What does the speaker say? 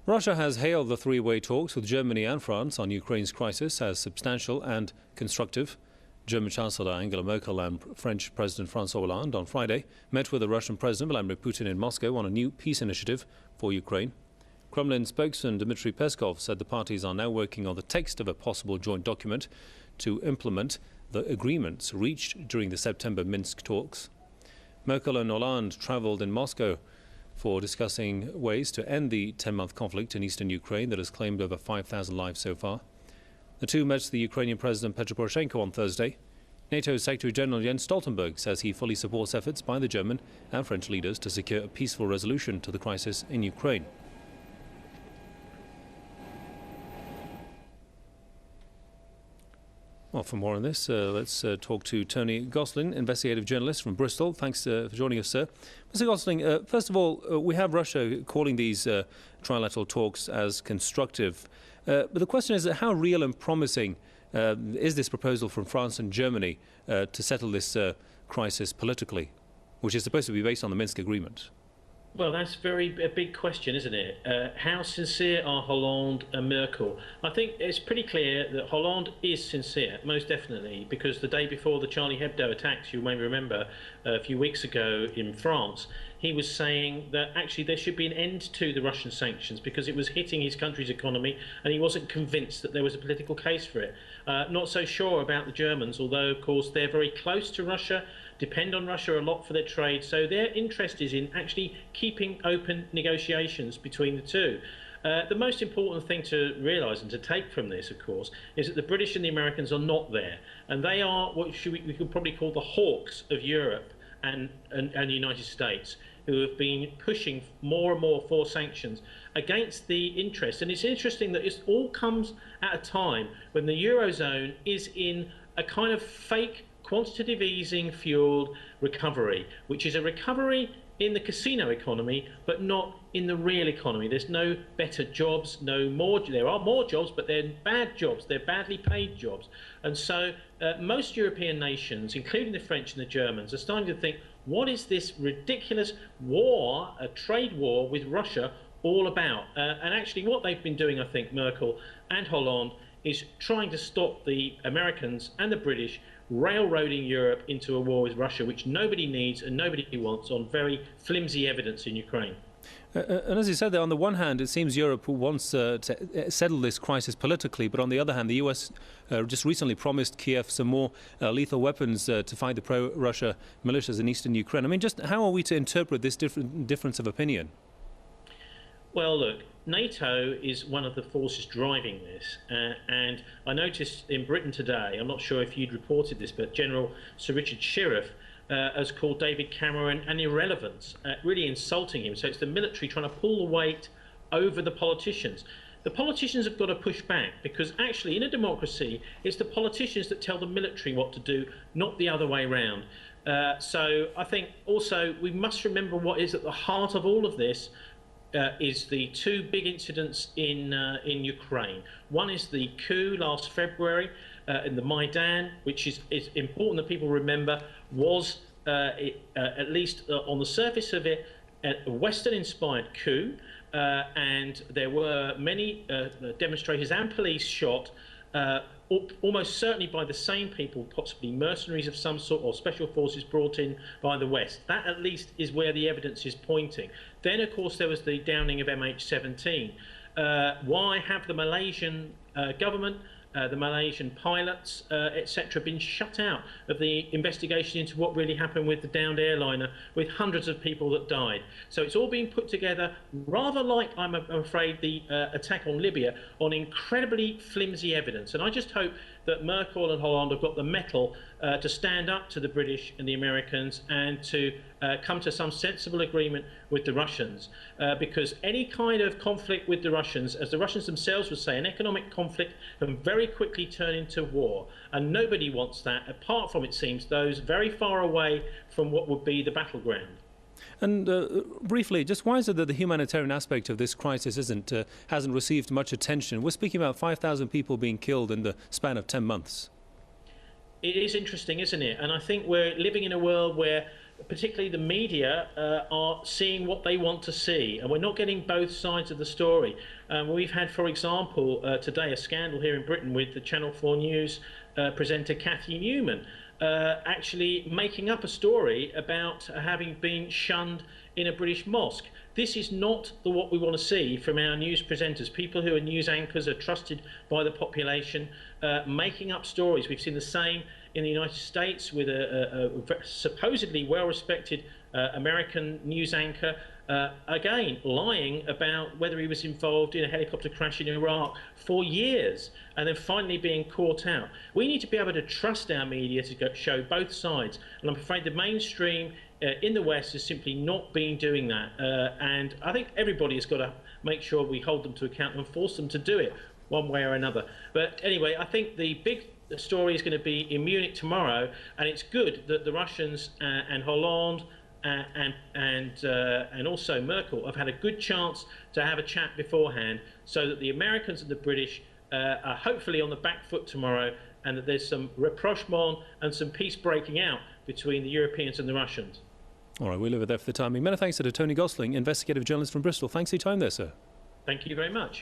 Russia has hailed the three-way talks with Germany and France on Ukraine's crisis as substantial and constructive. German Chancellor Angela Merkel and French President François Hollande on Friday met with the Russian President Vladimir Putin in Moscow on a new peace initiative for Ukraine. Kremlin spokesman Dmitry Peskov said the parties are now working on the text of a possible joint document to implement the agreements reached during the September Minsk talks. Merkel and Hollande travelled in Moscow for discussing ways to end the 10-month conflict in eastern Ukraine that has claimed over 5,000 lives so far. The two met the Ukrainian President Petro Poroshenko on Thursday. NATO Secretary General Jens Stoltenberg says he fully supports efforts by the German and French leaders to secure a peaceful resolution to the crisis in Ukraine. Well, for more on this, let's talk to Tony Gosling, investigative journalist from Bristol. Thanks for joining us, sir. Mr. Gosling, first of all, we have Russia calling these trilateral talks as constructive. But the question is, how real and promising is this proposal from France and Germany to settle this crisis politically, which is supposed to be based on the Minsk agreement? Well, that's a big question, isn't it? How sincere are Hollande and Merkel? I think it's pretty clear that Hollande is sincere, most definitely, because the day before the Charlie Hebdo attacks, you may remember, a few weeks ago in France, he was saying that actually there should be an end to the Russian sanctions because it was hitting his country's economy and he wasn't convinced that there was a political case for it. Not so sure about the Germans, although, of course, they're very close to Russia, depend on Russia a lot for their trade, so their interest is in actually keeping open negotiations between the two. The most important thing to realise and to take from this, of course, is that the British and the Americans are not there, and they are what we could probably call the hawks of Europe and the United States, who have been pushing more and more for sanctions against the interest. And it's interesting that it all comes at a time when the Eurozone is in a kind of fake quantitative easing fueled recovery, which is a recovery in the casino economy, but not in the real economy. There's no better jobs, there are more jobs, but they're bad jobs, they're badly paid jobs. And so most European nations, including the French and the Germans, are starting to think, what is this ridiculous war, a trade war with Russia, all about? And actually what they've been doing, I think, Merkel and Hollande, is trying to stop the Americans and the British railroading Europe into a war with Russia, which nobody needs and nobody wants, on very flimsy evidence in Ukraine. And as you said there, on the one hand, it seems Europe wants to settle this crisis politically, but on the other hand, the US just recently promised Kiev some more lethal weapons to fight the pro-Russia militias in eastern Ukraine. I mean, just how are we to interpret this difference of opinion? Well, look, NATO is one of the forces driving this, and I noticed in Britain today, I'm not sure if you'd reported this, but General Sir Richard Shirreff has called David Cameron an irrelevance, really insulting him. So it's the military trying to pull the weight over the politicians. The politicians have got to push back, because actually in a democracy, it's the politicians that tell the military what to do, not the other way around. So I think also we must remember what is at the heart of all of this. Is the two big incidents in Ukraine. One is the coup last February in the Maidan, which is important that people remember, was at least on the surface of it a Western-inspired coup, and there were many demonstrators and police shot, almost certainly by the same people, possibly mercenaries of some sort or special forces brought in by the West. That at least is where the evidence is pointing. Then, of course, there was the downing of MH17. Why have the Malaysian government, the Malaysian pilots, etc., been shut out of the investigation into what really happened with the downed airliner, with hundreds of people that died? So it's all being put together, rather like, I'm afraid, the attack on Libya, on incredibly flimsy evidence. And I just hope that Merkel and Hollande have got the mettle to stand up to the British and the Americans and to come to some sensible agreement with the Russians, because any kind of conflict with the Russians, as the Russians themselves would say, an economic conflict can very quickly turn into war, and nobody wants that, apart from, it seems, those very far away from what would be the battleground. And briefly, just why is it that the humanitarian aspect of this crisis hasn't received much attention? We're speaking about 5,000 people being killed in the span of 10 months. It is interesting, isn't it? And I think we're living in a world where particularly the media, are seeing what they want to see, and we're not getting both sides of the story. We've had, for example, today a scandal here in Britain with the Channel 4 News presenter Cathy Newman actually making up a story about having been shunned in a British mosque. This is not what we want to see from our news presenters. People who are news anchors are trusted by the population, making up stories. We've seen the same in the United States with a supposedly well-respected American news anchor, again lying about whether he was involved in a helicopter crash in Iraq for years and then finally being caught out. We need to be able to trust our media to show both sides, and I'm afraid the mainstream in the West has simply not been doing that, and I think everybody has got to make sure we hold them to account and force them to do it one way or another. But anyway, I think the big story is going to be in Munich tomorrow, and it's good that the Russians and Hollande and also Merkel have had a good chance to have a chat beforehand, so that the Americans and the British are hopefully on the back foot tomorrow, and that there's some rapprochement and some peace breaking out between the Europeans and the Russians. All right, we'll leave it there for the time being. Many thanks to Tony Gosling, investigative journalist from Bristol. Thanks for your time there, sir. Thank you very much.